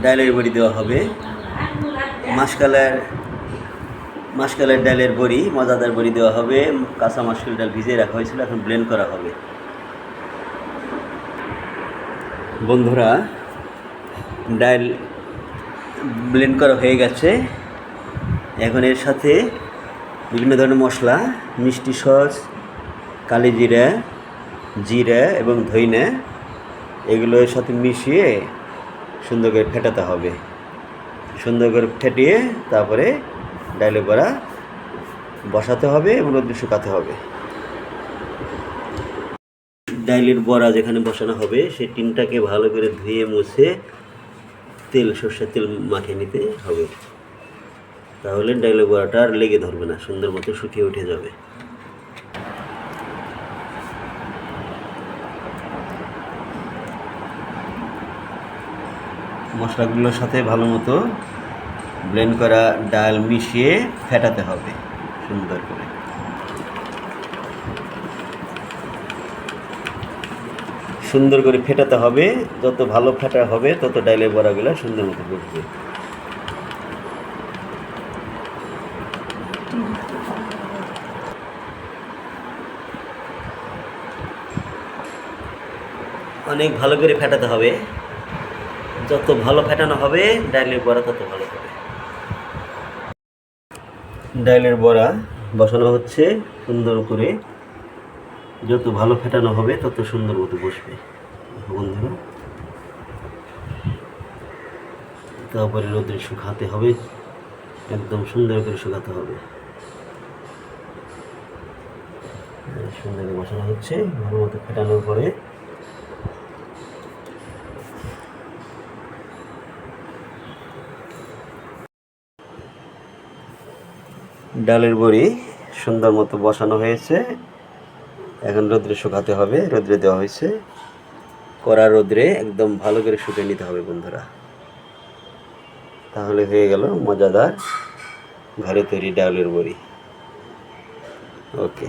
ডালের বড়ি দেওয়া হবে, মাসকালের ডালের বড়ি, মজাদার বড়ি দেওয়া হবে। কাঁচা মাসকাল ডাল ভিজিয়ে রাখা হয়েছিল, এখন ব্লেন্ড করা হবে। বন্ধুরা, ডাল ব্লেন্ড করা হয়ে গেছে। এখন এর সাথে বিভিন্ন ধরনের মশলা, মিষ্টি সস, কালি জিরা, জিরা এবং ধইনা, এগুলো এর সাথে মিশিয়ে সুন্দর করে ফেটাতে হবে। সুন্দর করে ফেটিয়ে তারপরে ডালের বড়া বসাতে হবে এবং রোদে শুকাতে হবে। ডালের বড়া যেখানে বসানো হবে সেই টিনটাকে ভালো করে ধুয়ে মুছে সর্ষের তেল মাখিয়ে নিতে হবে। তাহলে ডালের বড়াটা আর লেগে ধরবে না, সুন্দর মতো শুকিয়ে উঠে যাবে। মশলাগুলোর সাথে ভালো মতো ব্লেন্ড করা ডাল মিশিয়ে ফেটাতে হবে সুন্দর করে। সুন্দর করে ফেটাতে হবে, যত ভালো ফেটা হবে তত ডালের বড়াগুলো সুন্দর মতো বসবে। অনেক ভালো করে ফেটাতে হবে, যত ভালো ফেটানো হবে ডালের বড়া তত ভালো হবে। ডালের বড়া বসানো হচ্ছে সুন্দর করে, যত ভালো ফেটানো হবে তত সুন্দর মতো বসবে বন্ধুরা। তারপরে রোদে শুকাতে হবে, একদম সুন্দর করে শুকাতে হবে। সুন্দর করে বসানো হচ্ছে, ভালো মতো ফেটানোর পরে ডালের বড়ি সুন্দর মতো বসানো হয়েছে। এখন রোদ্রে শুকাতে হবে, রোদ্রে দেওয়া হয়েছে, কড়া রোদ্রে একদম ভালো করে শুকিয়ে নিতে হবে বন্ধুরা। তাহলে হয়ে গেল মজাদার ঘরে তৈরি ডালের বড়ি। ওকে।